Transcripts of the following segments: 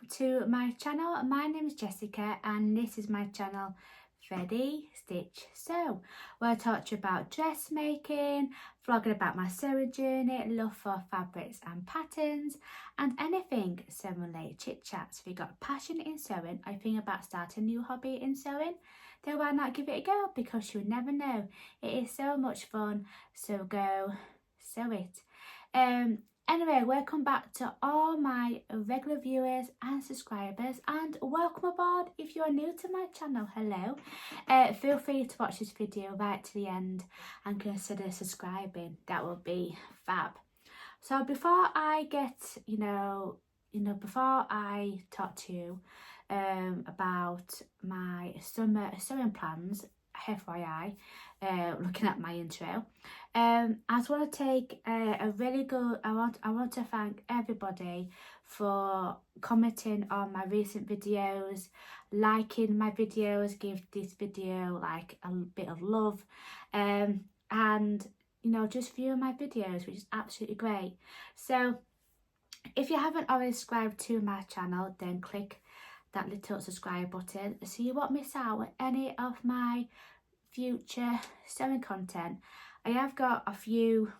to my channel. My name is Jessica and this is my channel Ready Stitch Sew, where I talk to you about dressmaking, vlogging about my sewing journey, love for fabrics and patterns, and anything sewing related chit chats. If you've got a passion in sewing or you think about starting a new hobby in sewing, then why not give it a go, because you never know. It is so much fun, so go sew it. Anyway, welcome back to all my regular viewers and subscribers, and welcome aboard if you are new to my channel. Hello. Feel free to watch this video right to the end and consider subscribing. That would be fab. So before I get, before I talk to you about my summer sewing plans, FYI, looking at my intro, I just want to take a really good, I want to thank everybody for commenting on my recent videos, liking my videos, give this video like a bit of love, and just viewing my videos, which is absolutely great. So if you haven't already subscribed to my channel, then click that little subscribe button so you won't miss out on any of my future sewing content. I have got a few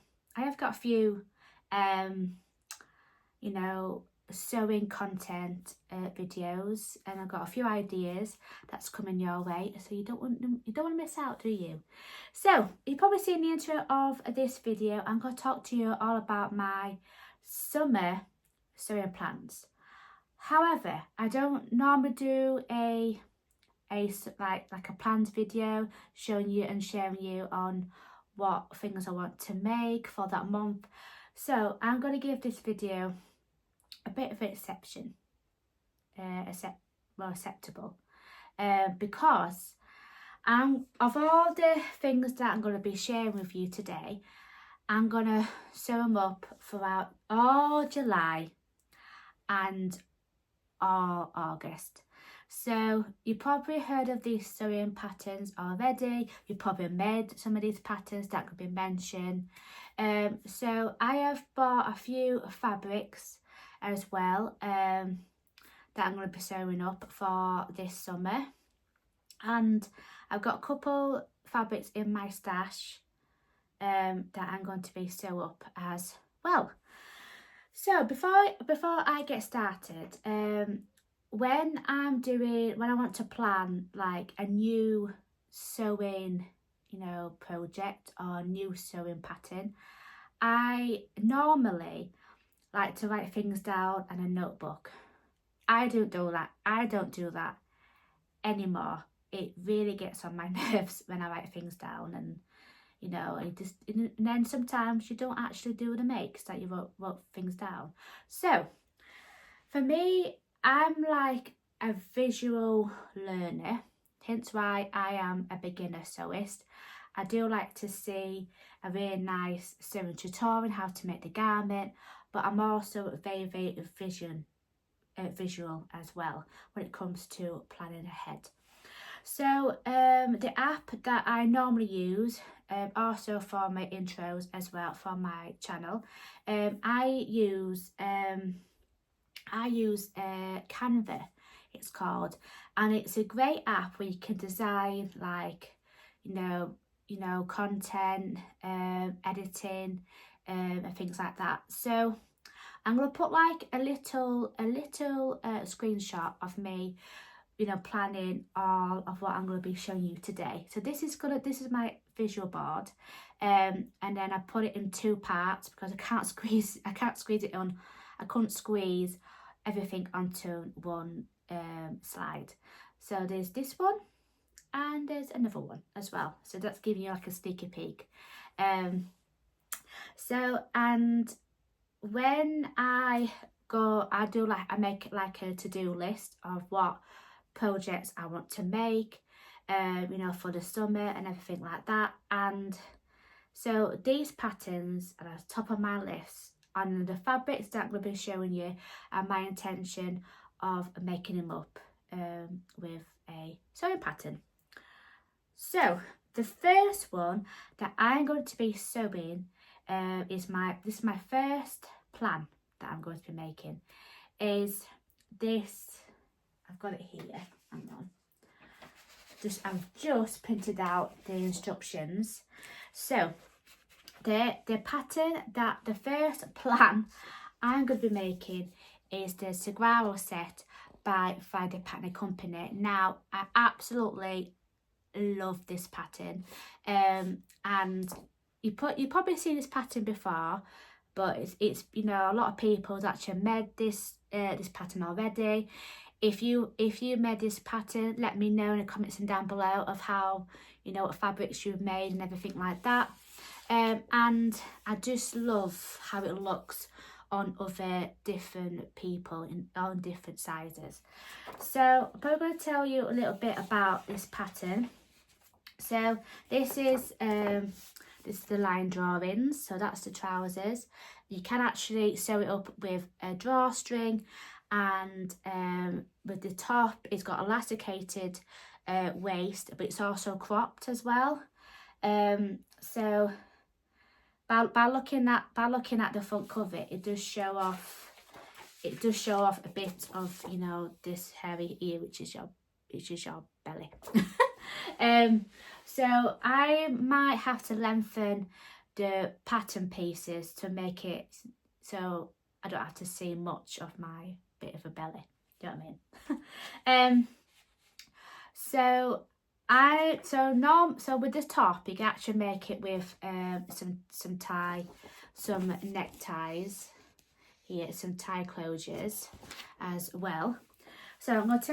sewing content videos, and I've got a few ideas that's coming your way, so you don't want to miss out, do you? So you've probably seen the intro of this video. I'm going to talk to you all about my summer sewing plans. However, I don't normally do a planned video showing you and sharing you on what things I want to make for that month. So I'm going to give this video a bit of an exception, acceptable, because of all the things that I'm going to be sharing with you today, I'm going to sew them up throughout all July and all August. So you probably heard of these sewing patterns already. You probably made some of these patterns that could be mentioned. So I have bought a few fabrics as well that I'm going to be sewing up for this summer, and I've got a couple fabrics in my stash that I'm going to be sew up as well. So before I get started, when I want to plan like a new sewing, project or new sewing pattern, I normally like to write things down in a notebook. I don't do that anymore. It really gets on my nerves when I write things down, and and then sometimes you don't actually do the makes that you wrote things down. So for me, I'm like a visual learner, hence why I am a beginner sewist. I do like to see a really nice sewing tutorial how to make the garment, but I'm also very, very visual as well when it comes to planning ahead. So the app that I normally use, also for my intros as well for my channel, I use Canva, it's called, and it's a great app where you can design like content, editing, and things like that. So I'm gonna put like a little screenshot of me planning all of what I'm going to be showing you today. So this is my visual board, and then I put it in two parts because I couldn't squeeze everything onto one slide. So there's this one and there's another one as well, so that's giving you like a sneaky peek. So, and when I make like a to-do list of what projects I want to make for the summer and everything like that. And so these patterns are at the top of my list, and the fabrics that we'll be showing you are my intention of making them up with a sewing pattern. So the first one that I'm going to be sewing this is my first plan that I'm going to be making, is this, I've got it here, hang on. I've just printed out the instructions. So the pattern, that the first plan I'm going to be making is the Cigaro set by Friday Pattern Company. Now, I absolutely love this pattern, and you probably seen this pattern before, but it's you know, a lot of people's actually made this this pattern already. If you made this pattern, let me know in the comments and down below of how, you know, what fabrics you've made and everything like that. And I just love how it looks on other different people on different sizes. So I'm going to tell you a little bit about this pattern. So this is the line drawings, so that's the trousers. You can actually sew it up with a drawstring, and with the top it's got elasticated waist, but it's also cropped as well. So by looking at the front cover, it does show off a bit of, you know, this hairy ear, which is your belly. So I might have to lengthen the pattern pieces to make it so I don't have to see much of my bit of a belly. Do you know what I mean? So with the top, you can actually make it with some neckties here, some tie closures as well. So I'm going to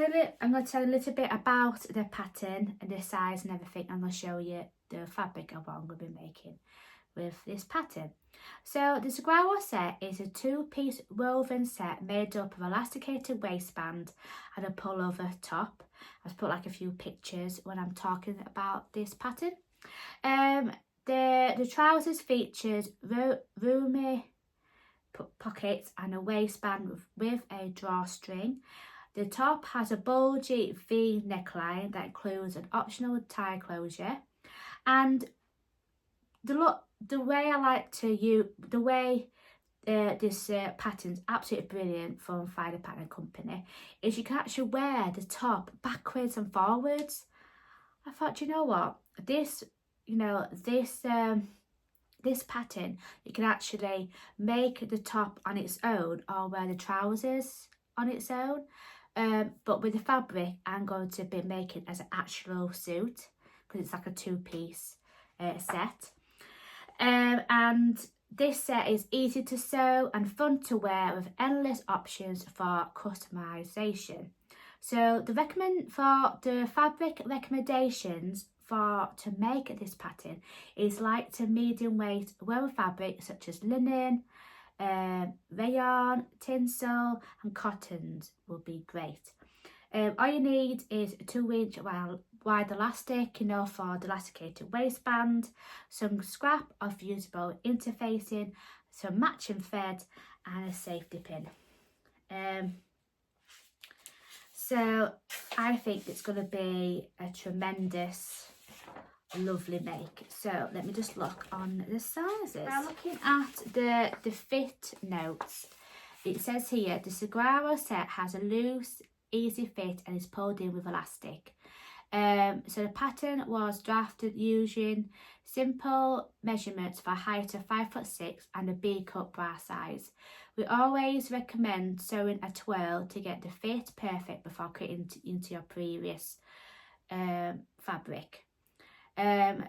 tell you a little bit about the pattern and the size and everything. I'm going to show you the fabric of what I'm going to be making with this pattern. So the Saguro set is a 2-piece woven set made up of elasticated waistband and a pullover top. I've put like a few pictures when I'm talking about this pattern. The trousers features roomy pockets and a waistband with a drawstring. The top has a bulgy V neckline that includes an optional tie closure, and the way I like to use this pattern's absolutely brilliant from Friday Pattern Company is you can actually wear the top backwards and forwards. I thought, you know what, this pattern, you can actually make the top on its own or wear the trousers on its own. But with the fabric, I'm going to be making as an actual suit because it's like a 2-piece set. And this set is easy to sew and fun to wear with endless options for customization. So the fabric recommendations to make this pattern is light to medium weight woven fabric such as linen, rayon, tinsel and cottons will be great. All you need is a 2-inch wide elastic, you know, for the elasticated waistband, some scrap of usable interfacing, some matching thread and a safety pin. So I think it's going to be a tremendous, lovely make. So let me just look on the sizes. Now looking at the fit notes, it says here the Saguro set has a loose, easy fit and is pulled in with elastic. So the pattern was drafted using simple measurements for a height of 5'6" and a B-cup bra size. We always recommend sewing a twirl to get the fit perfect before cutting into your previous fabric.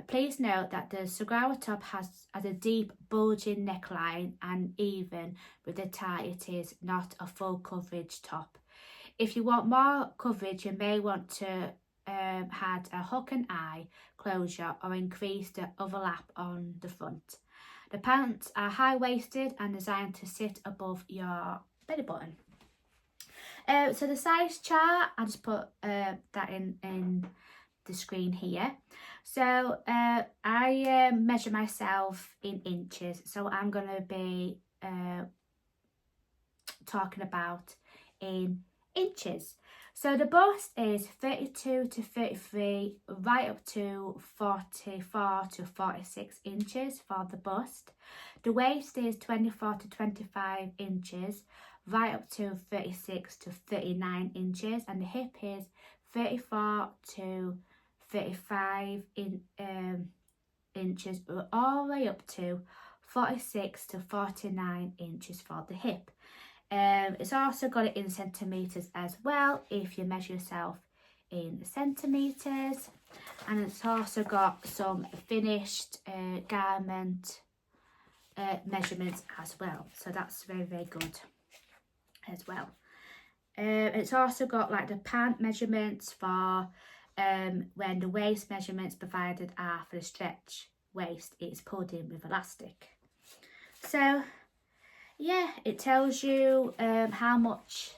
Please note that the Saguro top has a deep bulging neckline, and even with the tie it is not a full coverage top. If you want more coverage, you may want to add a hook and eye closure or increase the overlap on the front. The pants are high-waisted and designed to sit above your belly button. So the size chart, I just put that in the screen here. So I measure myself in inches, so I'm going to be talking about in inches. So the bust is 32 to 33, right up to 44 to 46 inches for the bust. The waist is 24 to 25 inches, right up to 36 to 39 inches, and the hip is 34 to 35 inches, all the way up to 46 to 49 inches for the hip. It's also got it in centimetres as well, if you measure yourself in centimetres. And it's also got some finished garment measurements as well, so that's very, very good as well. It's also got like the pant measurements for when the waist measurements provided are for the stretch waist, it's pulled in with elastic. So yeah, it tells you how much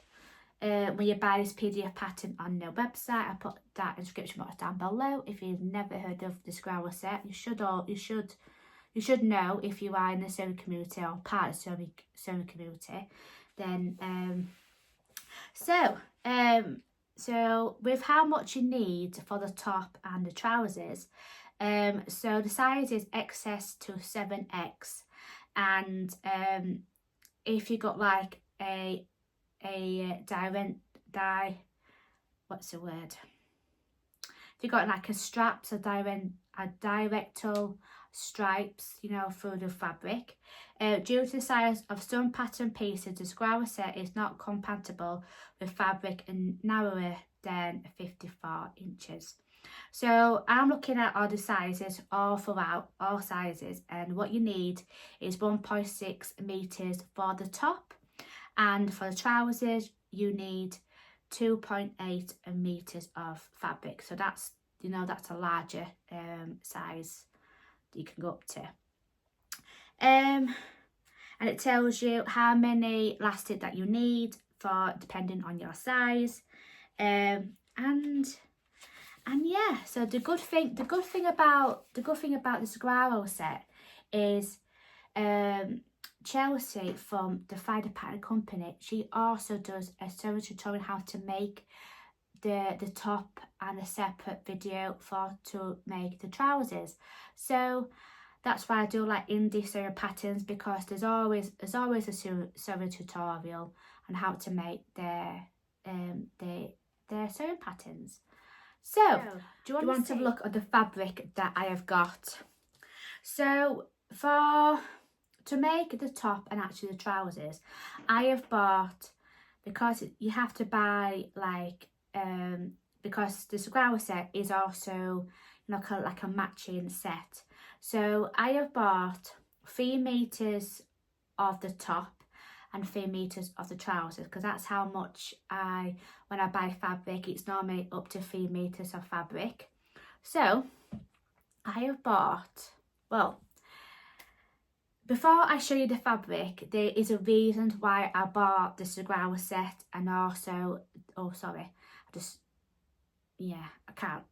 when you buy this PDF pattern on their website. I put that in the description box down below. If you've never heard of the Cigaro set, you should know if you are in the sewing community or part of the sewing community. Then so with how much you need for the top and the trousers, so the size is XS to 7X, and if you got like what's the word? If you got like a straps, a directional stripes, you know, through the fabric. Due to the size of some pattern pieces, the Cigaro set is not compatible with fabric and narrower than 54 inches. So I'm looking at all the sizes all throughout, all sizes, and what you need is 1.6 meters for the top, and for the trousers you need 2.8 meters of fabric. So that's, you know, that's a larger size that you can go up to. And it tells you how many elastic that you need for depending on your size. And yeah, so the good thing about the Cigaro set is Chelsea from the Finder Pattern Company, she also does a sewing tutorial how to make the top and a separate video to make the trousers. So that's why I do like indie sewing patterns, because there's always a sewing tutorial on how to make their sewing patterns. So do you want to have a look at the fabric that I have got? So to make the top and actually the trousers, I have bought, because you have to buy like because the Cigaro set is also, you know, kind of like a matching set. So I have bought 3 meters of the top and 3 meters of the trousers, because that's how much when I buy fabric, it's normally up to 3 meters of fabric. So I have bought, well, before I show you the fabric, there is a reason why I bought the Cigaro set, and also, oh sorry, I can't,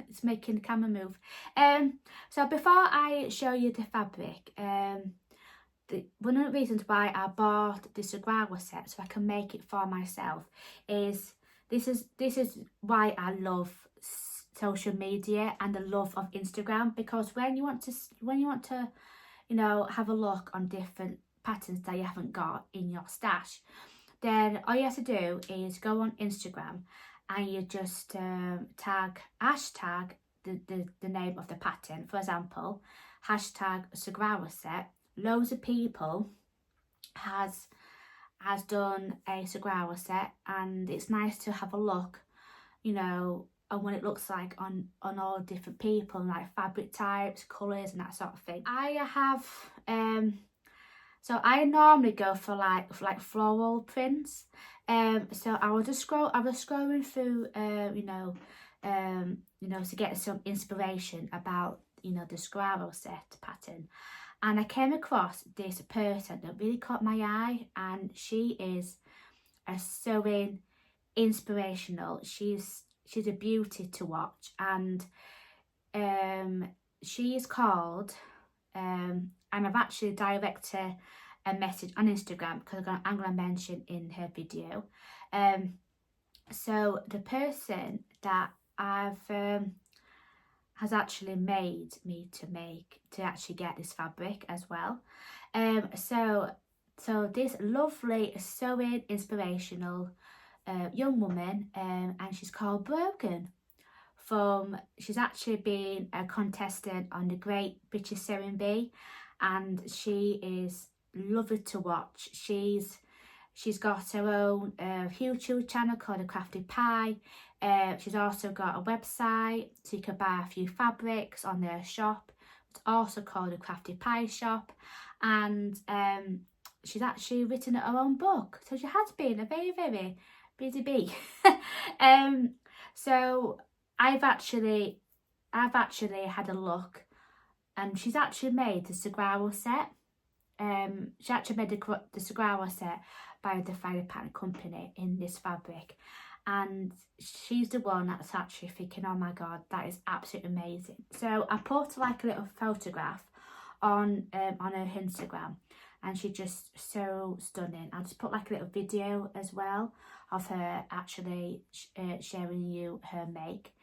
it's making the camera move. So before I show you the fabric, one of the reasons why I bought the Cigaro set, so I can make it for myself, is this is why I love social media and the love of Instagram, because when you want to you know, have a look on different patterns that you haven't got in your stash, then all you have to do is go on Instagram and you just hashtag the name of the pattern. For example, hashtag Cigaro set. Loads of people has done a Cigaro set, and it's nice to have a look, you know, and what it looks like on all different people, like fabric types, colours and that sort of thing. I have so I normally go for like floral prints. So I was scrolling through you know, to get some inspiration about, you know, the Cigaro set pattern, and I came across this person that really caught my eye, and she is a sewing inspirational. She's a beauty to watch, and she is called and I've actually directed her a message on Instagram, because I'm going to mention in her video. So the person that has actually made me to actually get this fabric as well. So So this lovely sewing inspirational young woman, and she's called Brogan. She's actually been a contestant on the Great British Sewing Bee, and she is lovely to watch. She's got her own YouTube channel called The Crafty Pie. She's also got a website, so you can buy a few fabrics on their shop. It's also called The Crafty Pie Shop, and she's actually written her own book, so she has been a very, very busy bee. So I've actually had a look, and she's actually made the Cigaro set. She actually made the Cigaro set by the Fire Pattern Company in this fabric, and she's the one that's actually thinking, oh my god, that is absolutely amazing. So I put like a little photograph on her Instagram, and she's just so stunning. I'll just put like a little video as well of her actually sharing you her make.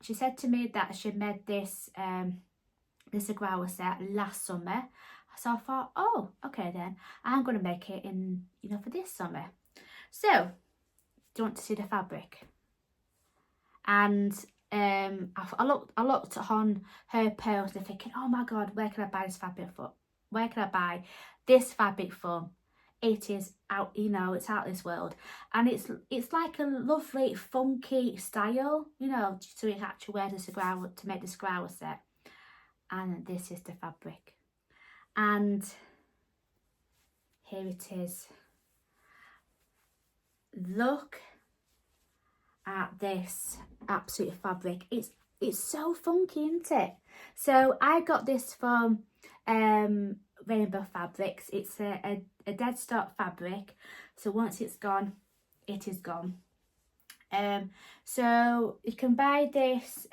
She said to me that she made this Cigaro set last summer, so I thought, oh, okay then, I'm going to make it in, for this summer. So, do you want to see the fabric? And I looked on her post and thinking, oh my god, where can I buy this fabric from? Where can I buy this fabric from? It is out, it's out of this world, and it's like a lovely funky style, so you actually wear the Cigaro to make the Cigaro set. And this is the fabric, and here it is. Look at this absolute fabric. It's so funky, isn't it? So I got this from Rainbow Fabrics. It's a dead stock fabric, so once it's gone, it is gone. So you can buy this.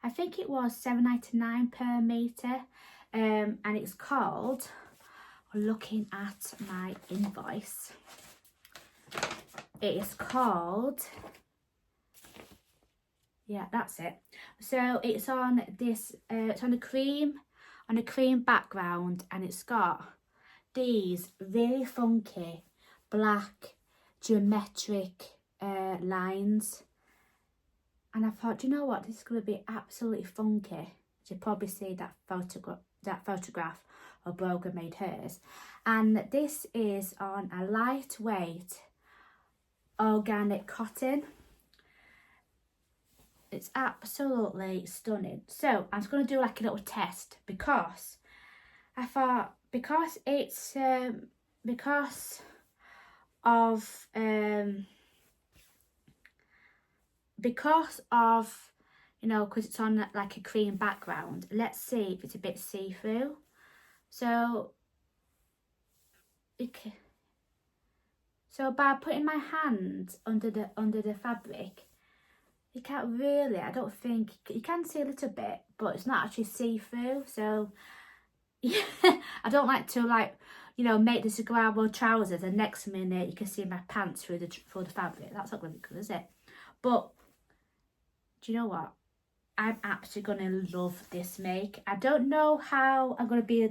I think it was £7.99 per meter, and it's called, looking at my invoice, it is called, yeah, that's it. So it's on this, it's on a cream background, and it's got these really funky black geometric lines. And I thought, do you know what, this is going to be absolutely funky. You probably see that photograph of Brogan made hers. And this is on a lightweight organic cotton. It's absolutely stunning. So I'm just going to do like a little test, because I thought, because it's because of it's on like a cream background, let's see if it's a bit see-through. So by putting my hand under the fabric, you can't really, I don't think, you can see a little bit, but it's not actually see-through. So yeah, I don't like to make the Cigaro trousers and next minute you can see my pants through the fabric. That's not going to be good, is it? But do you know what? I'm actually going to love this make. I don't know how I'm going to be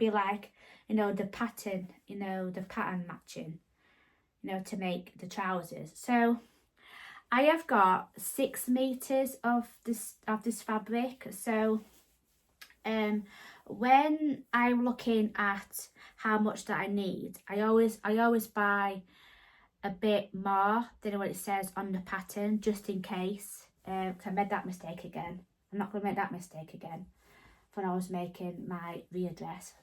like, the pattern, the pattern matching, to make the trousers. So I have got 6 meters of this fabric. So when I'm looking at how much that I need, I always buy a bit more than what it says on the pattern, just in case. Because I made that mistake again. I'm not going to make that mistake again when I was making my readdress.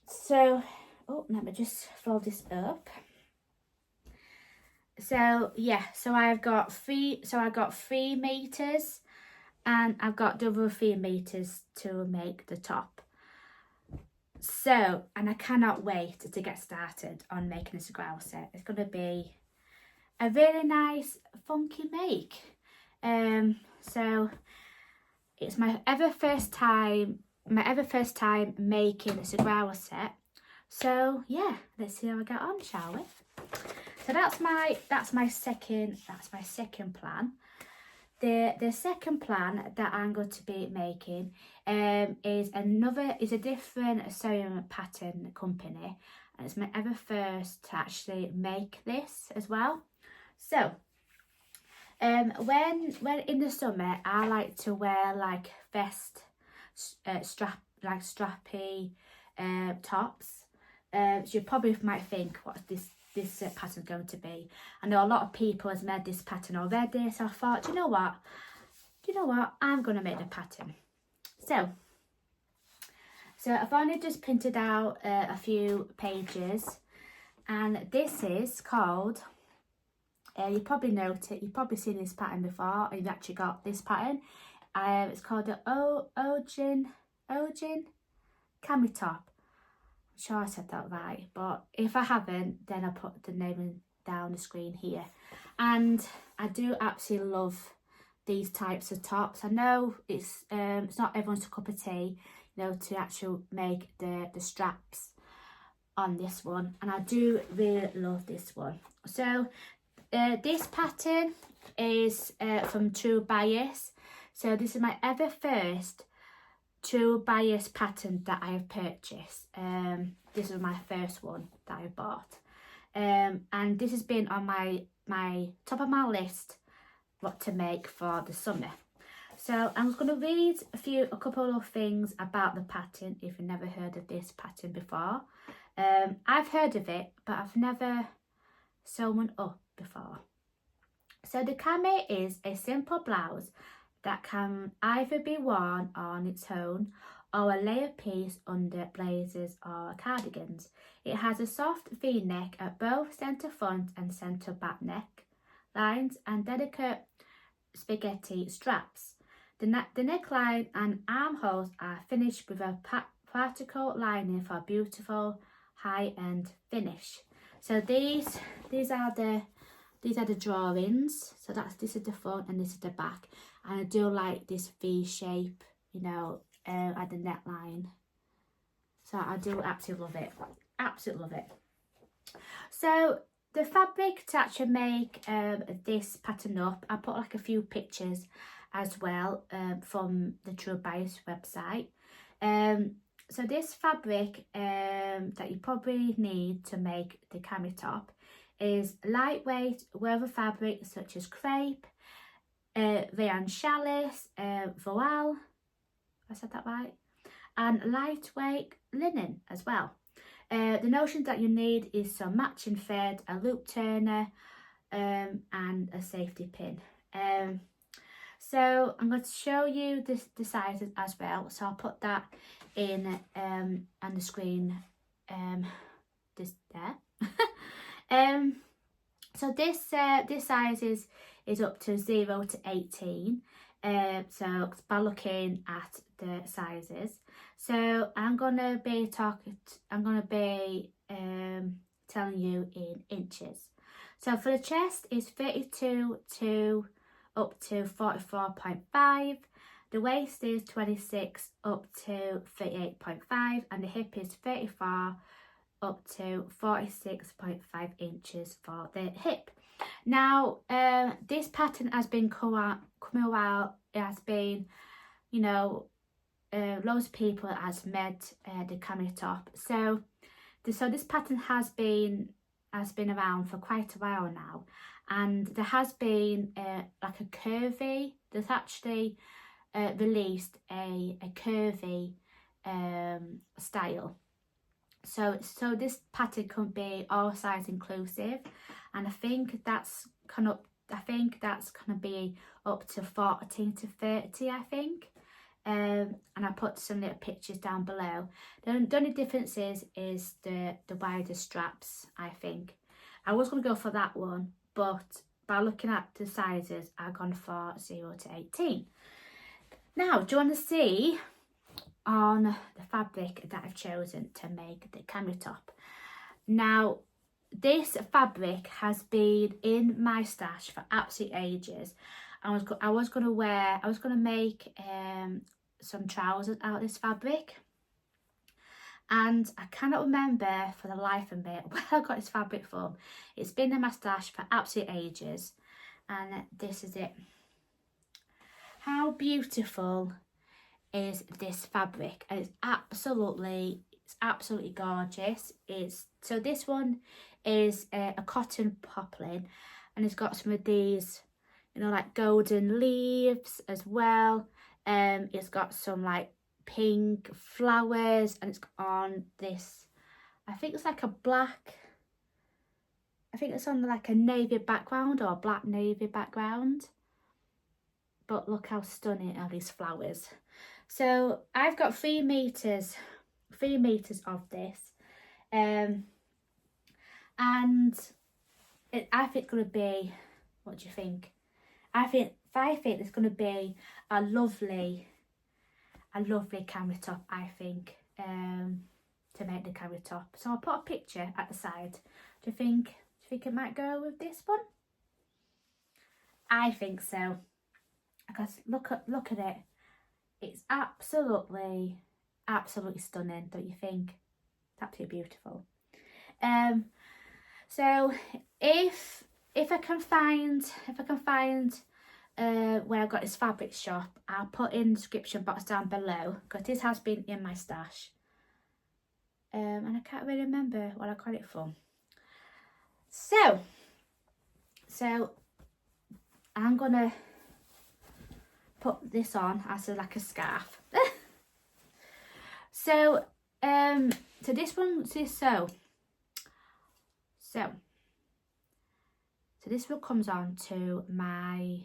So, let me just fold this up. So yeah, so I've got 3 meters, and I've got the other 3 meters to make the top. So, and I cannot wait to get started on making a Cigaro set. It's going to be a really nice funky make. So it's my ever first time making a Cigaro set. So yeah, let's see how I get on, shall we? So that's my second plan. The second plan that I'm going to be making is a different sewing pattern company, and it's my ever first to actually make this as well. So when in the summer, I like to wear like vest strappy tops. So you probably might think, what this pattern going to be. I know a lot of people has made this pattern already, so I thought, do you know what, I'm going to make the pattern. So I've only just printed out a few pages, and this is called, you probably noticed it, you've probably seen this pattern before, or you've actually got this pattern. It's called the Ogden Cami top. I'm sure I said that right, but if I haven't, then I'll put the name down the screen here. And I do absolutely love these types of tops. I know it's not everyone's cup of tea, you know, to actually make the straps on this one, and I do really love this one. So this pattern is from True Bias. So this is my ever first True Bias pattern that I have purchased. This is my first one that I bought, and this has been on my top of my list what to make for the summer. So I'm going to read a couple of things about the pattern if you've never heard of this pattern before. I've heard of it, but I've never sewn one up before. So the cami is a simple blouse that can either be worn on its own or a layer piece under blazers or cardigans. It has a soft V-neck at both centre front and centre back neck lines and delicate spaghetti straps. The neckline and armholes are finished with a particle lining for a beautiful high-end finish. So these are the drawings. So this is the front and this is the back, and I do like this V shape, you know, at the neckline. So I do absolutely love it. So the fabric to actually make this pattern up, I put like a few pictures as well from the True Bias website. So this fabric that you probably need to make the cami top is lightweight woven fabric such as crepe, rayon challis, voile, I said that right, and lightweight linen as well. The notion that you need is some matching thread, a loop turner, and a safety pin. So I'm going to show you the sizes as well. So I'll put that in on the screen. This there. So this size is up to 0 to 18. So by looking at the sizes, so I'm gonna be telling you in inches. So for the chest is 32 to up to 44.5. The waist is 26 up to 38.5, and the hip is 34 up to 46.5 inches for the hip. Now this pattern has been coming out. It has been, you know, loads of people has made the cami top. So this pattern has been around for quite a while now, and there has been like a curvy. There's actually released a curvy style. So this pattern can be all size inclusive, and I think that's gonna be up to 14 to 30, I think. And I put some little pictures down below. The only difference is the wider straps, I think. I was going to go for that one, but by looking at the sizes, I've gone for 0 to 18. Now, do you want to see on the fabric that I've chosen to make the cami top? Now, this fabric has been in my stash for absolute ages. I was going to make some trousers out of this fabric, and I cannot remember for the life of me where I got this fabric from. It's been in my stash for absolute ages, and this is it. how beautiful is this fabric? And it's absolutely gorgeous. So this one is a cotton poplin, and it's got some of these, you know, like golden leaves as well. It's got some like pink flowers, and it's on this, I think it's like a black, I think it's on like a navy background or a black navy background. But look how stunning are these flowers. So I've got 3 meters of this, and I think it's gonna be, what do you think? I think it's gonna be a lovely camera top, I think, to make the camera top. So I'll put a picture at the side. Do you think it might go with this one? I think so, because look at it. It's absolutely stunning, don't you think? It's absolutely beautiful. So if I can find where I got this fabric shop, I'll put in the description box down below, because this has been in my stash. And I can't really remember what I got it from. So I'm gonna put this on as like a scarf. So this one says so this one comes on to my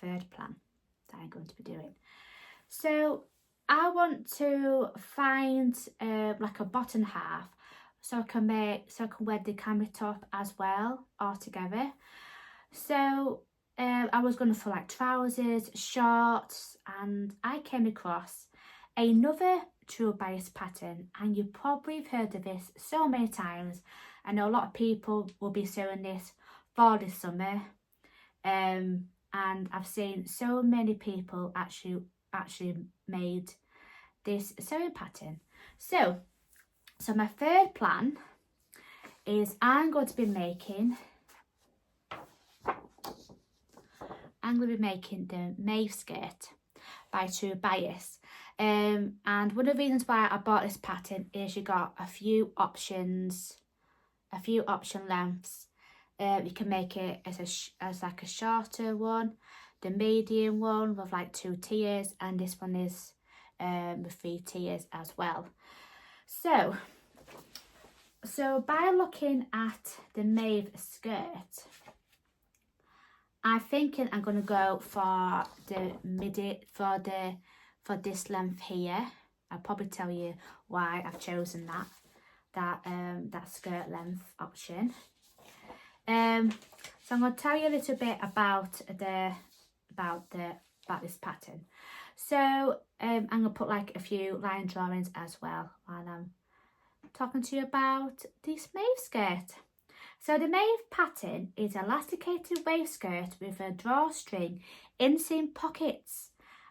third plan that I'm going to be doing. So I want to find like a bottom half, so I can wear the camera top as well, all together. So I was going for like trousers, shorts, and I came across another true bias pattern, and you probably have heard of this so many times. I know a lot of people will be sewing this for this summer, and I've seen so many people actually made this sewing pattern. So my third plan is I'm going to be making the Maeve skirt by True Bias. And one of the reasons why I bought this pattern is you got a few option lengths. You can make it as like a shorter one, the medium one with like 2 tiers, and this one is with 3 tiers as well. So by looking at the Maeve skirt, I'm thinking I'm gonna go for the midi for this length here. I'll probably tell you why I've chosen that skirt length option. So I'm going to tell you a little bit about this pattern. So I'm going to put like a few line drawings as well while I'm talking to you about this Maeve skirt. So the Maeve pattern is elasticated wave skirt with a drawstring, inseam pockets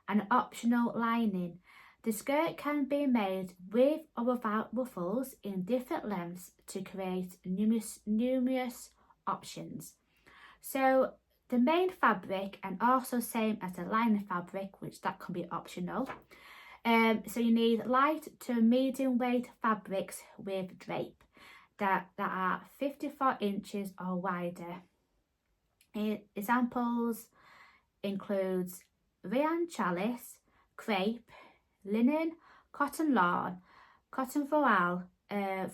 and optional lining. The skirt can be made with or without ruffles in different lengths to create numerous options. So the main fabric, and also same as the lining fabric, which that can be optional. So you need light to medium weight fabrics with drape that are 54 inches or wider. Examples includes rayon chalice, crepe, linen, cotton lawn, cotton voile, I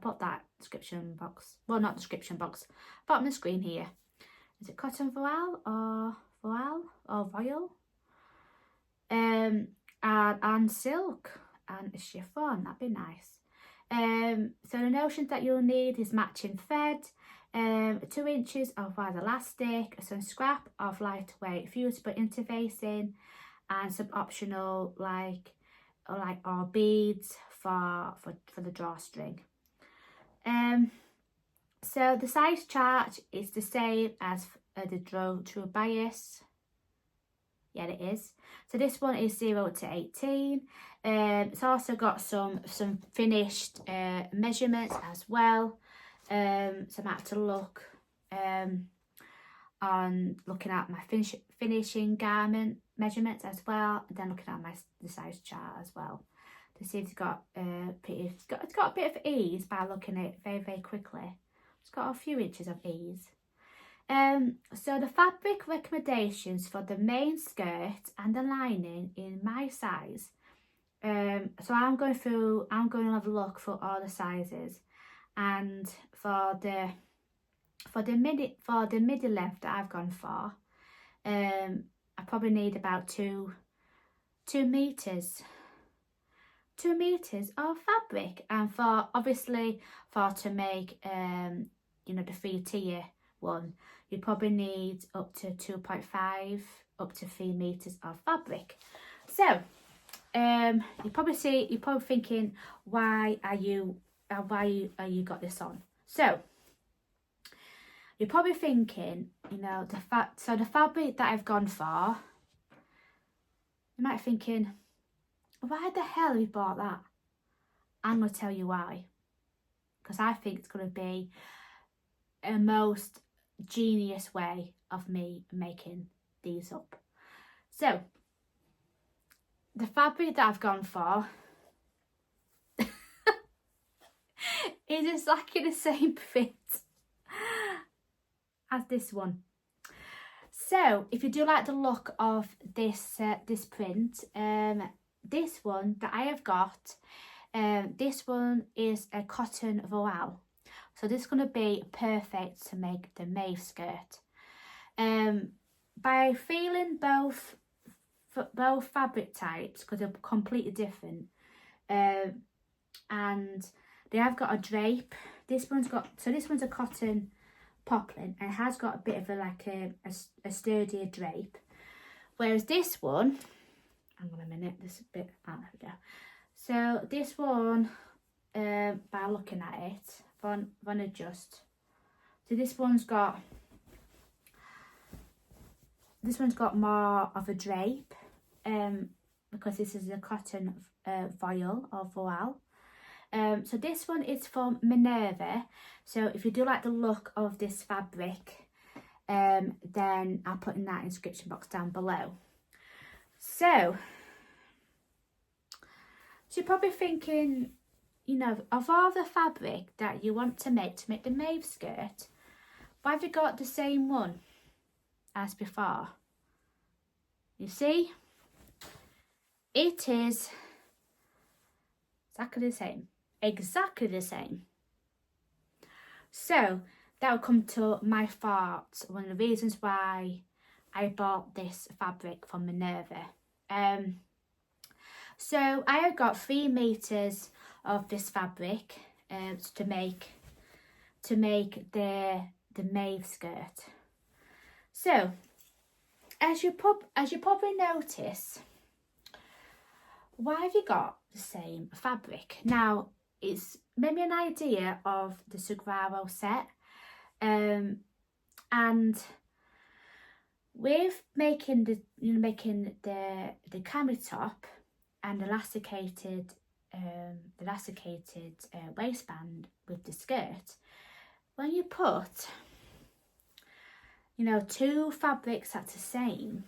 put that description box, well, not description box, bottom of the screen here. Is it cotton voile or voile? And silk and chiffon, that'd be nice. So the notions that you'll need is matching thread, 2 inches of wide elastic, some scrap of lightweight fusible interfacing, and some optional or beads for the drawstring. So the size chart is the same as the True Bias. Yeah, it is. So this one is 0 to 18. It's also got some finished measurements as well. So I might have to look on looking at my finishing garment measurements as well, and then looking at the size chart as well to see if it's got it's got a bit of ease by looking at it very quickly. It's got a few inches of ease. So the fabric recommendations for the main skirt and the lining in my size. So I'm going to have a look for all the sizes, and for the midi length that I've gone for, I probably need about 2 meters of fabric, and for obviously to make you know, the 3-tier one, you probably need up to 2.5 up to 3 meters of fabric. So you're probably thinking, why are you got this on? So you're probably thinking, you know, the fabric that I've gone for, you might be thinking, why the hell have you bought that? I'm going to tell you why. Because I think it's going to be a most genius way of me making these up. So the fabric that I've gone for is exactly the same fit as this one. So if you do like the look of this this print, this one that I have got, this one is a cotton voile, so this is going to be perfect to make the mauve skirt. By feeling both fabric types, because they're completely different, and they have got a drape. This one's a cotton poplin and has got a bit of a sturdier drape, whereas this one, hang on a minute, this bit, there we go. So this one, by looking at it, if I adjust, so this one's got more of a drape, because this is a cotton voile. So this one is from Minerva. So if you do like the look of this fabric, then I'll put in that description box down below. So you're probably thinking, you know, of all the fabric that you want to make the mauve skirt, why have you got the same one as before? You see, it is exactly the same. So that will come to my thoughts, one of the reasons why I bought this fabric from Minerva. So I have got 3 meters of this fabric to make the mauve skirt. So as you probably notice, why have you got the same fabric? Now, it's maybe an idea of the Cigaro set, and with making the cami top and elasticated waistband with the skirt, when you put, you know, 2 fabrics that's the same,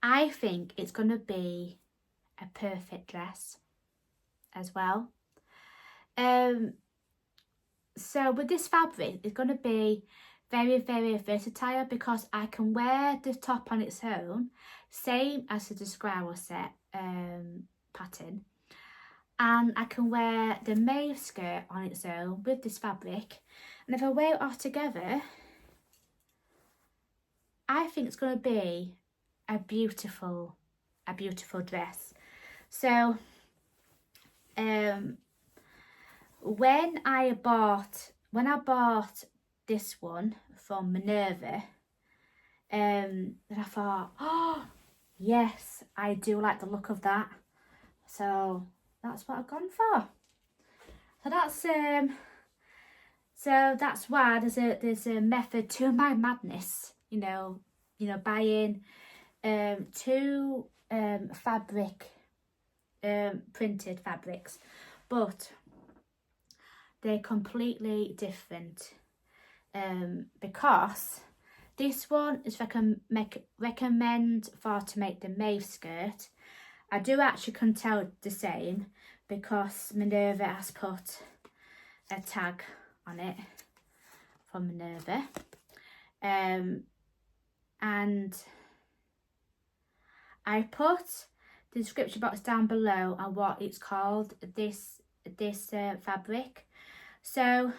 I think it's going to be a perfect dress as well. So with this fabric, it's going to be very versatile, because I can wear the top on its own, same as the Cigaro set pattern, and I can wear the mauve skirt on its own with this fabric, and if I wear it off together, I think it's going to be a beautiful dress. So when I bought this one from Minerva, then I thought, oh yes, I do like the look of that, so that's what I've gone for. So that's why there's a method to my madness, you know, buying 2 fabric printed fabrics, but they're completely different because this one is recommend for to make the mauve skirt. I do actually can tell the same because Minerva has put a tag on it from Minerva. And I put the description box down below on what it's called, this fabric. So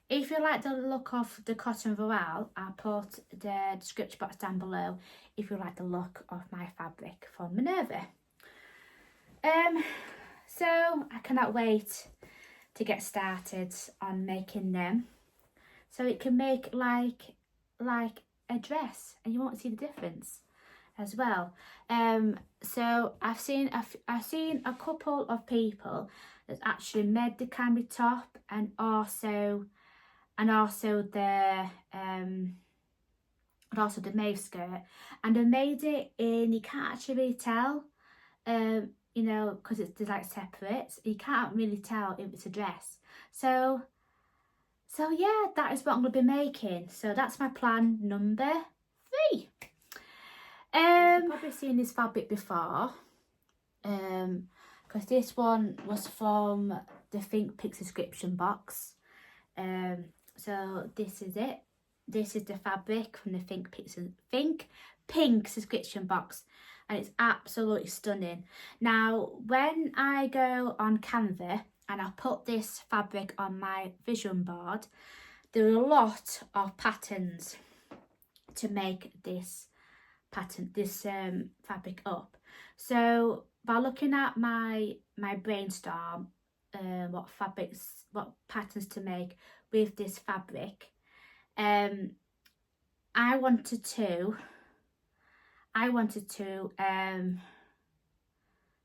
if you like the look of the cotton voile, I'll put the description box down below if you like the look of my fabric from Minerva. So I cannot wait to get started on making them, so it can make like a dress, and you won't see the difference as well. So I've seen a couple of people that actually made the Cami top and also the mauve skirt, and they made it in, you can't actually really tell, you know, because it's like separate, you can't really tell if it's a dress. So yeah, that is what I'm going to be making. So that's my plan number 3. You've probably seen this fabric before, because this one was from the Think Pink subscription box. So this is it. This is the fabric from the Think Pink subscription box, and it's absolutely stunning. Now, when I go on Canva and I put this fabric on my vision board, there are a lot of patterns to make this fabric up. So by looking at my brainstorm, what patterns to make with this fabric, I wanted to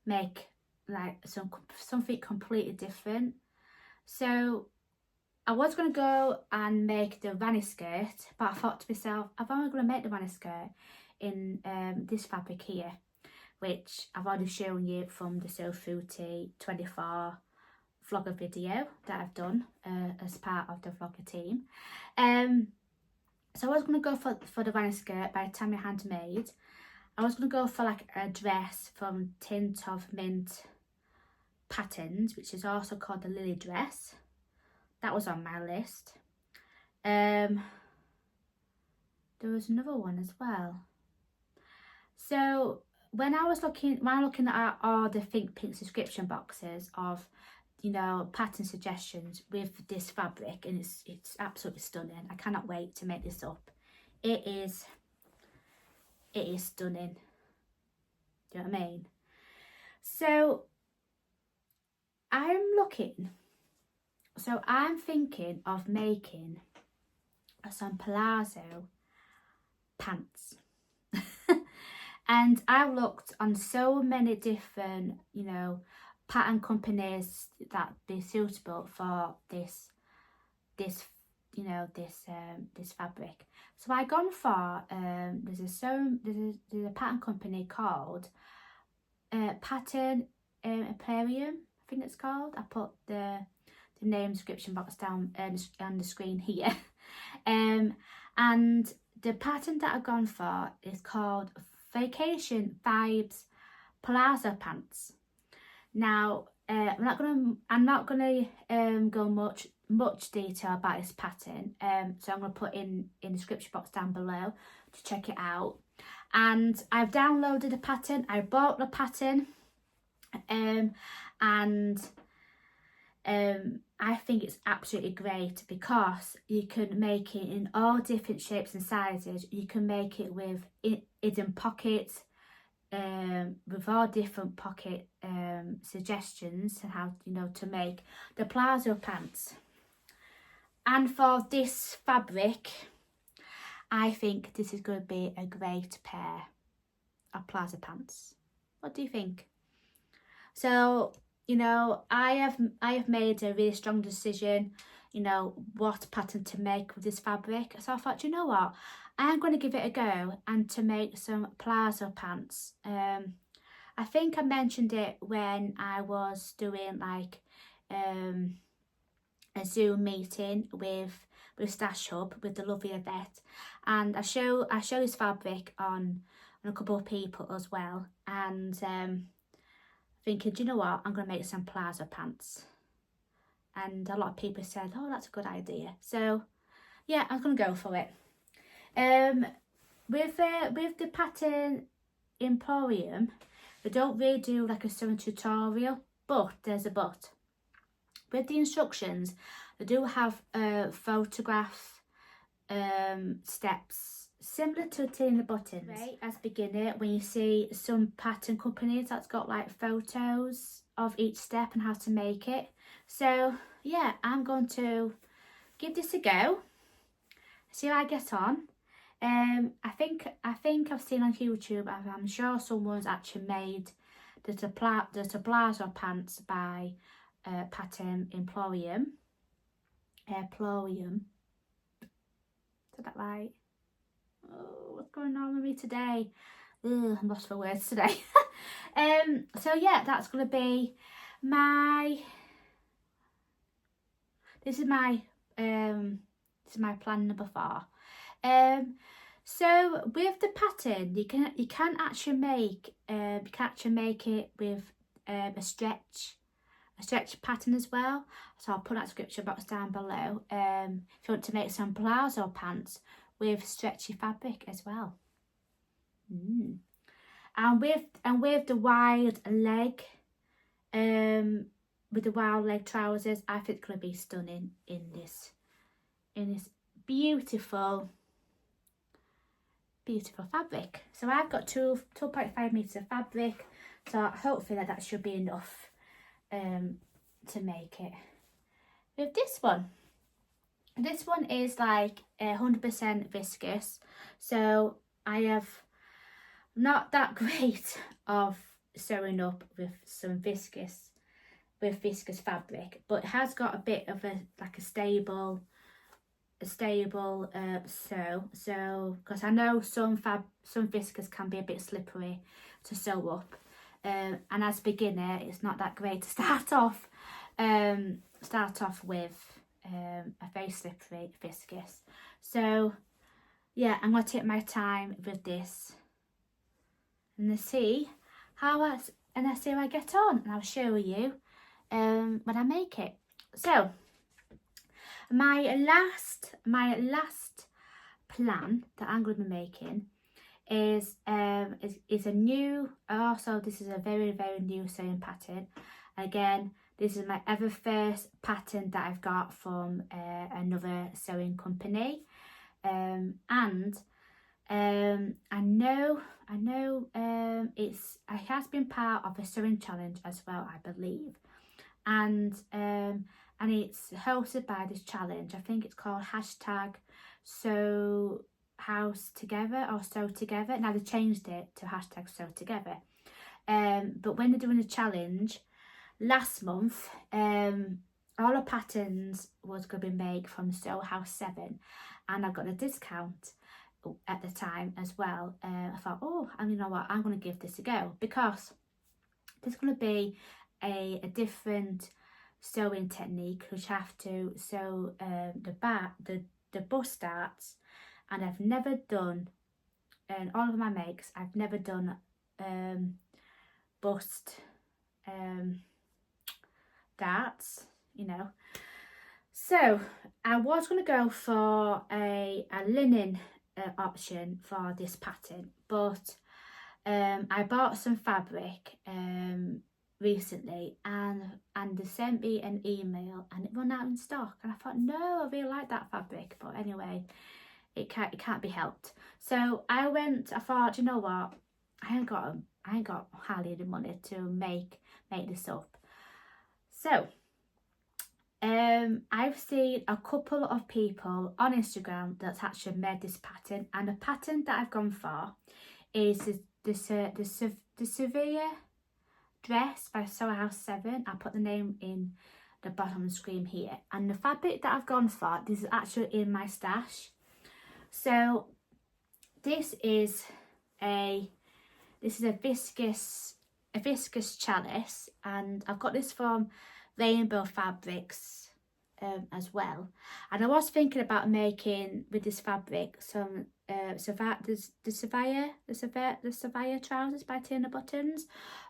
make like something completely different. So I was going to go and make the vanny skirt, but I thought to myself, I'm only going to make the vanny skirt in this fabric here, which I've already shown you from the Sew Fruity 24 vlogger video that I've done as part of the vlogger team. So I was going to go for the vanny skirt by Tammy Handmade. I was going to go for like a dress from Tint of Mint Patterns, which is also called the Lily dress. That was on my list. There was another one as well. So when I'm looking at all the Think Pink subscription boxes of, you know, pattern suggestions with this fabric, and it's absolutely stunning. I cannot wait to make this up. It is stunning. Do you know what I mean? So I'm thinking of making some Palazzo pants. And I've looked on so many different, you know, pattern companies that be suitable for this fabric. So I gone for there's a pattern company called Pattern Emporium, I think it's called. I put the name description box down on the screen here. And the pattern that I've gone for is called Vacation Vibes Palazzo Pants. Now, I'm not gonna go much detail about this pattern. So I'm gonna put in the description box down below to check it out. And I've downloaded the pattern. I bought the pattern, and I think it's absolutely great because you can make it in all different shapes and sizes. You can make it with hidden pockets, with all different pocket suggestions on how, you know, to make the palazzo pants. And for this fabric, I think this is going to be a great pair of palazzo pants. What do you think? So, you know, I have made a really strong decision, you know, what pattern to make with this fabric. So I thought, you know what, I'm going to give it a go and to make some palazzo pants. I think I mentioned it when I was doing like a Zoom meeting with with Stash Hub with the lovely Yvette, and I show this fabric on a couple of people as well, and thinking, do you know what, I'm going to make some palazzo pants. And a lot of people said, oh, that's a good idea. So yeah, I'm going to go for it. With the pattern Emporium, they don't really do like a sewing tutorial, but there's a but. With the instructions, they do have photograph steps similar to tin the buttons. Right, as beginner, when you see some pattern companies that's got like photos of each step and how to make it. So yeah, I'm going to give this a go, see how I get on. I think I've seen on YouTube, I'm sure someone's actually made the palazzo pants by pattern Emporium. Emporium. Is that right? Oh, what's going on with me today? Ugh, I'm lost for words today. So yeah, that's gonna be my. This is my plan number 4. So with the pattern, you can actually make it with a stretch pattern as well. So I'll put that description box down below. If you want to make some palazzo pants with stretchy fabric as well. And with the wide leg, trousers, I think it's gonna be stunning in this beautiful fabric. So I've got 2.5 meters of fabric, so hopefully that should be enough to make it. With this one is like 100% viscous, so I have not that great of sewing up with some viscous fabric, but it has got a bit of a stable sew. So because I know some viscous can be a bit slippery to sew up, and as a beginner it's not that great to start off with a very slippery viscous. So yeah, I'm going to take my time with this and see how I get on, and I'll show you when I make it. So my last plan that I'm going to be making is a new, also this is a very new sewing pattern. Again, this is my ever first pattern that I've got from another sewing company, and I know it has been part of a sewing challenge as well, I believe, and it's hosted by this challenge. I think it's called #Sew House Together or Sew Together. Now they changed it to #Sew Together. But when they're doing a challenge last month, all the patterns was going to be made from Sew House 7, and I got a discount at the time as well. I thought, oh, and you know what, I'm going to give this a go, because there's going to be a different sewing technique, which have to sew the bust darts, and I've never done, in all of my makes, I've never done bust darts, you know. So I was going to go for a linen option for this pattern, but I bought some fabric recently, and they sent me an email and it ran out in stock, and I thought, no, I really like that fabric, but anyway, it can't be helped. So I thought, you know what, I ain't got hardly any money to make this up. So I've seen a couple of people on Instagram that's actually made this pattern, and the pattern that I've gone for is the severe dress by Sew House 7. I'll put the name in the bottom of the screen here, and the fabric that I've gone for, this is actually in my stash. So this is a viscous chalice, and I've got this from Rainbow Fabrics as well. And I was thinking about making with this fabric some the Savaya trousers by Tina Buttons,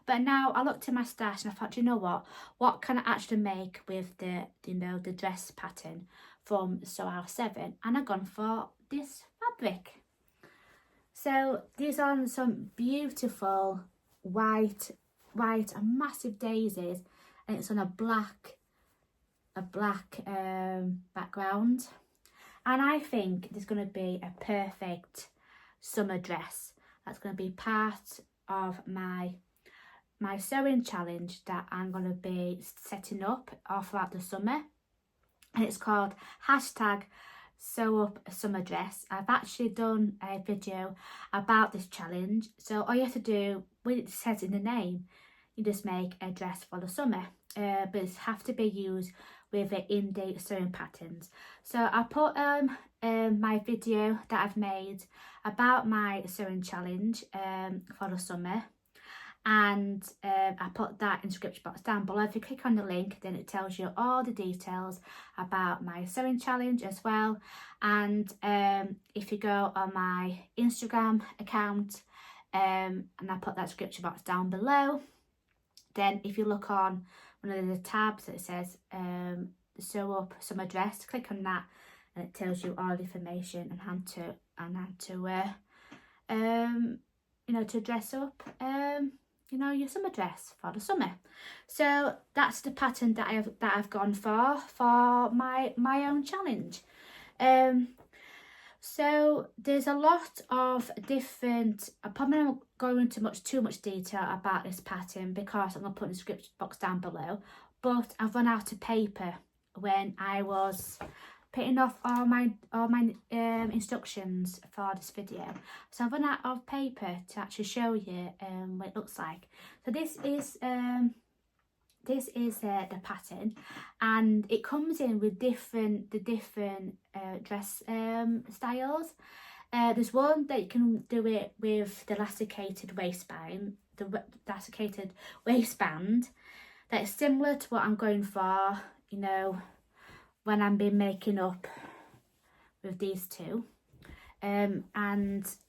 but now I looked in my stash and I thought, you know what can I actually make with the the dress pattern from Sew 7, and I've gone for this fabric. So these are some beautiful white and massive daisies, and it's on a black background, and I think there's going to be a perfect summer dress that's going to be part of my sewing challenge that I'm going to be setting up all throughout the summer, and it's called #sew up a summer dress. I've actually done a video about this challenge, so all you have to do, when it says in the name, you just make a dress for the summer, but it have to be used with the in-date sewing patterns. So I put my video that I've made about my sewing challenge for the summer, and I put that in the description box down below. If you click on the link, then it tells you all the details about my sewing challenge as well. And if you go on my Instagram account, and I put that description box down below, then if you look on one of the tabs that says sew up summer dress, click on that, and it tells you all the information and how to to dress up your summer dress for the summer. So that's the pattern that I've gone for my own challenge. So there's a lot of different, I'm probably not going into too much detail about this pattern because I'm going to put in the description box down below, but I've run out of paper when I was putting off all my instructions for this video. So I've run out of paper to actually show you what it looks like. So this is the pattern, and it comes in with different dress styles. There's one that you can do it with the elasticated waistband, that is similar to what I'm going for, when I've been making up with these two, and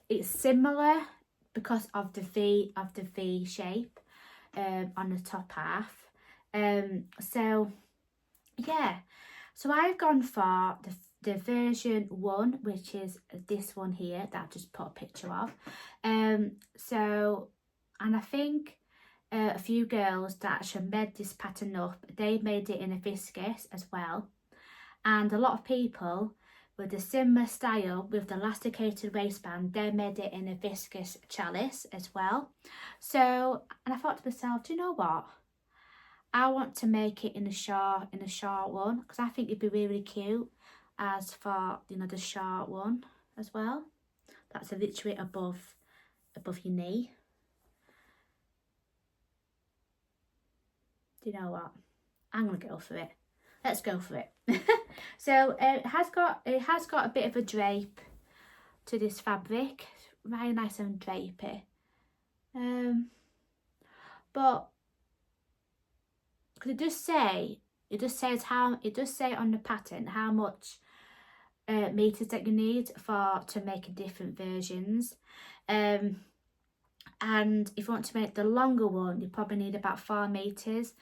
it's similar because of the V shape on the top half. So yeah, so I've gone for the version 1, which is this one here that I've just put a picture of. And I think a few girls that actually made this pattern up, they made it in a viscose as well, and a lot of people with a similar style with the elasticated waistband, they made it in a viscose chalice as well. So, and I thought to myself, do you know what, I want to make it in a short one, because I think it'd be really cute as for the short one as well. That's literally above your knee. Do you know what, I'm gonna go for it. Let's go for it. So it has got a bit of a drape to this fabric, very nice and drapey. But it does say on the pattern how much meters that you need to make different versions. And if you want to make the longer one, you probably need about 4 meters,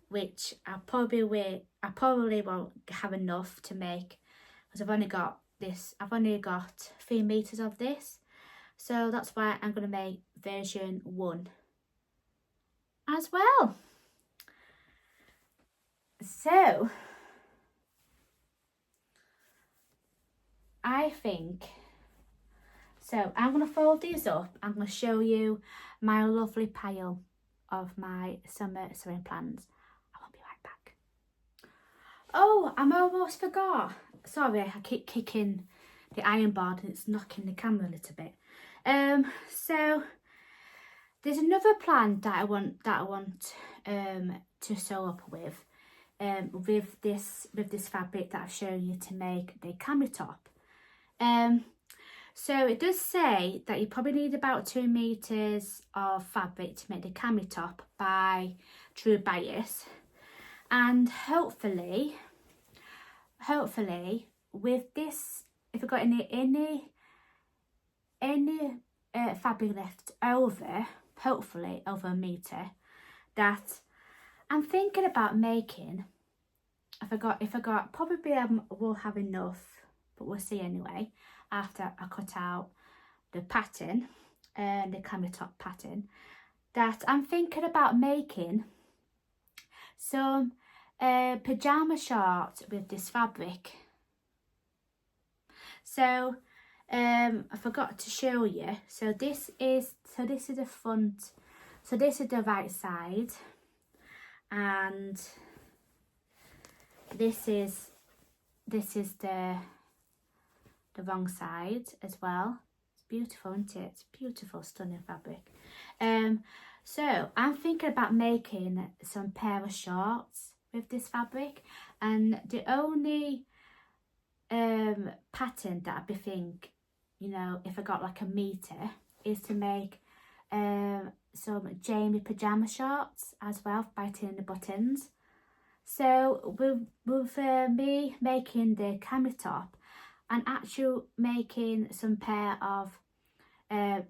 which I probably won't have enough to make, because I've only got 3 meters of this. So that's why I'm going to make version 1 as well. So I think, so I'm going to fold these up. I'm going to show you my lovely pile of my summer sewing plans. I won't be right back. Oh, I almost forgot. Sorry, I keep kicking the iron board and it's knocking the camera a little bit. So there's another plan that I want to sew up with this fabric that I've shown you to make the cami top. So it does say that you probably need about 2 meters of fabric to make the cami top by True Bias, and hopefully hopefully with this, if I've got any fabric left over, hopefully over a metre, that I'm thinking about making, if I got probably will have enough, but we'll see anyway after I cut out the pattern, the camera top pattern, that I'm thinking about making some pyjama shorts with this fabric. So I forgot to show you. So this is the front. So this is the right side, and this is the wrong side as well. It's beautiful, isn't it? It's beautiful, stunning fabric. So I'm thinking about making some pair of shorts with this fabric, and the only pattern that I'd be think, you know, if I got like a metre, is to make some Jamie pyjama shorts as well by turning the buttons. So with me making the cami top and actually making some pair of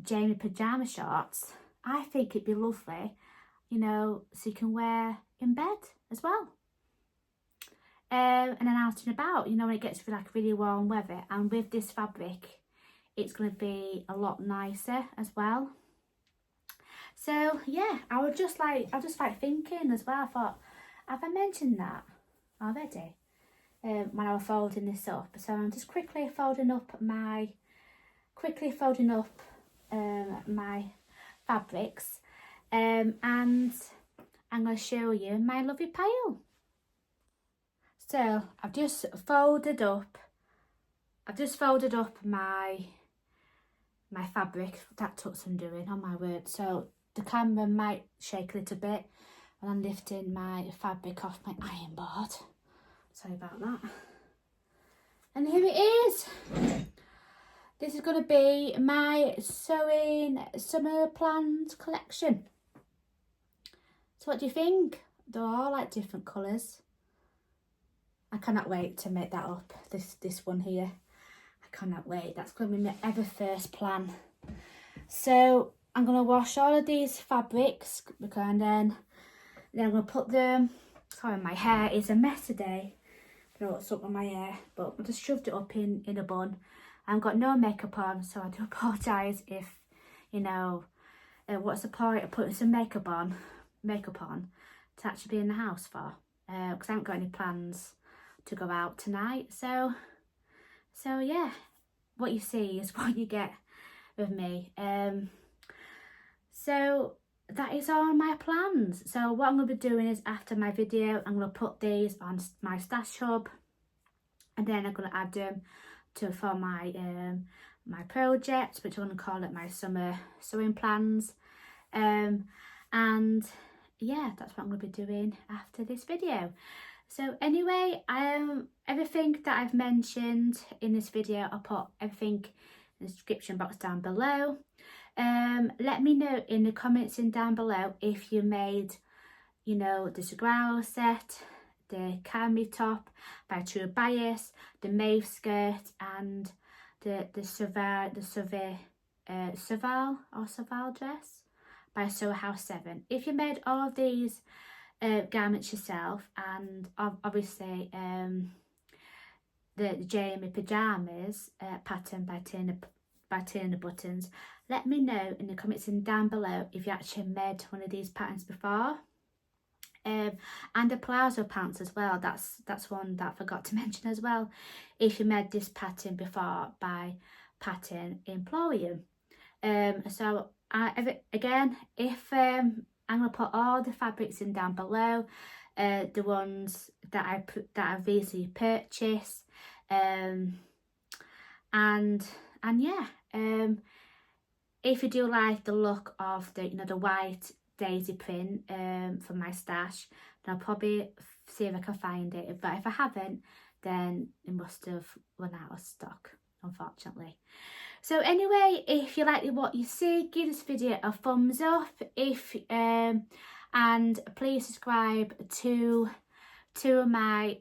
Jamie pyjama shorts, I think it'd be lovely, you know, so you can wear in bed as well. And then out and about, you know, when it gets like really warm weather, and with this fabric it's going to be a lot nicer as well. So yeah, I just like thinking as well, I thought, have I mentioned that already when I was folding this up? So I'm just quickly folding up my fabrics, and I'm going to show you my lovely pile. So I've just folded up my fabric. That took some doing, on my word. So the camera might shake a little bit when I'm lifting my fabric off my iron board. Sorry about that. And here it is. This is going to be my sewing summer plans collection. So what do you think? They're all like different colours. I cannot wait to make that up, this one here. I cannot wait. That's going to be my ever first plan. So I'm going to wash all of these fabrics, and then I'm going to put them, sorry, my hair is a mess today. I don't know what's up with my hair, but I just shoved it up in a bun. I've got no makeup on, so I do apologise if, you know, what's the point of putting some makeup on to actually be in the house for? Because I haven't got any plans to go out tonight. So yeah, what you see is what you get with me. So that is all my plans. So what I'm going to be doing is, after my video, I'm going to put these on my stash hub, and then I'm going to add them for my my project, which I'm going to call it my summer sewing plans. And yeah, that's what I'm going to be doing after this video. So anyway, everything that I've mentioned in this video, I'll put everything in the description box down below. Let me know in the comments down below if you made, you know, the Cigaro set, the cami top by True Bias, the mauve skirt, and the Saval dress by Sew House 7. If you made all of these garments yourself, and obviously the Jamie pyjamas pattern by turning the buttons, let me know in the comments down below if you actually made one of these patterns before. And the Palazzo pants as well, that's one that I forgot to mention as well, if you made this pattern before by Pattern Emporium. So again, if I'm going to put all the fabrics in down below, the ones that I've recently purchased, and yeah, if you do like the look of the, you know, the white daisy print from my stash, then I'll probably see if I can find it. But if I haven't, then it must have run out of stock, unfortunately. So anyway, if you like what you see, give this video a thumbs up. And please subscribe to to my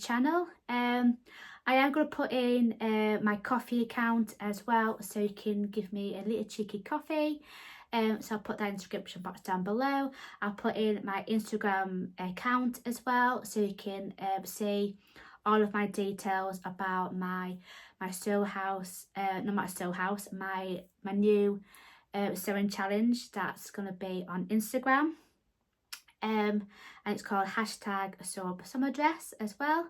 channel. I am going to put in my coffee account as well, so you can give me a little cheeky coffee. So I'll put that in the description box down below. I'll put in my Instagram account as well, so you can see all of my details about my sew house, not my sew house, my new sewing challenge that's going to be on Instagram. And it's called #summer dress as well.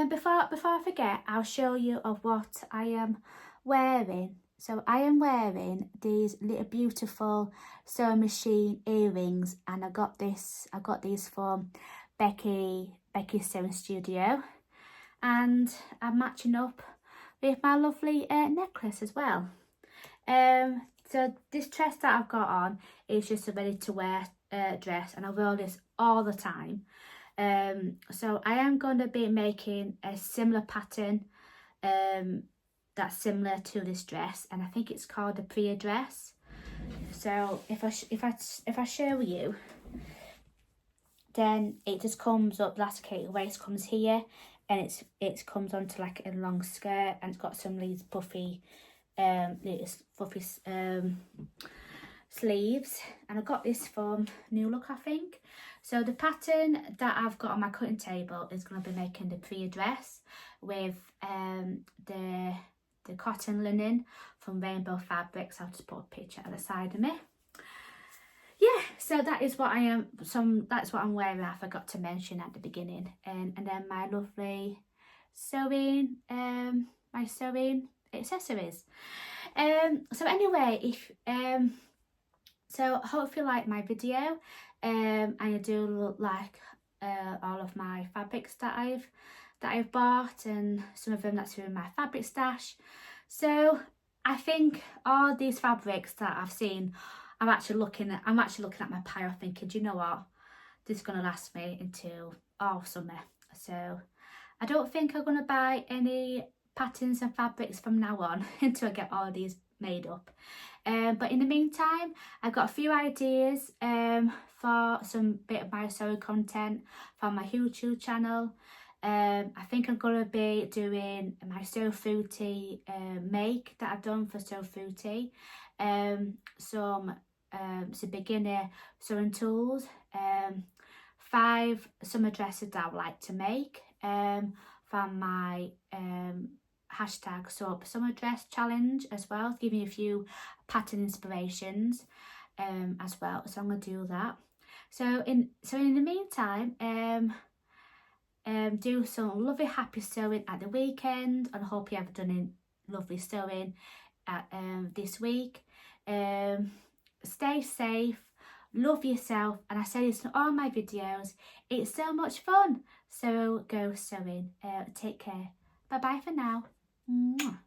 Before I forget, I'll show you of what I am wearing. So I am wearing these little beautiful sewing machine earrings, and I got these from Becky's Sewing Studio, and I'm matching up with my lovely necklace as well. So this dress that I've got on is just a ready to wear dress, and I wear this all the time. So I am going to be making a similar pattern that's similar to this dress, and I think it's called a Priya dress. So if I show you, then it just comes up, elasticated waist comes here, and it comes onto like a long skirt, and it's got some of these puffy sleeves, and I got this from New Look, I think. So the pattern that I've got on my cutting table is going to be making the Priya dress with the cotton linen from Rainbow Fabrics. I'll just put a picture at the side of me. Yeah, so that is what I am. That's what I'm wearing. I forgot to mention at the beginning, and then my lovely sewing accessories. So anyway, so I hope you like my video. And I do like all of my fabrics that I've bought, and some of them that's in my fabric stash. So I think all these fabrics that I've seen, I'm actually looking at my pile thinking, do you know what, this is going to last me until all summer. So I don't think I'm going to buy any patterns and fabrics from now on until I get all these made up. But in the meantime, I've got a few ideas for some bit of my sewing content for my YouTube channel. I think I'm going to be doing my Sew Fruity make that I've done for Sew Fruity. Some beginner sewing tools, 5 summer dresses that I would like to make from my #summer dress challenge as well, giving you a few pattern inspirations as well. So I'm going to do that. So in the meantime, do some lovely happy sewing at the weekend, and I hope you have done lovely sewing at this week. Stay safe, love yourself, and I say this in all my videos, it's so much fun. So go sewing. Take care. Bye bye for now. Mwah.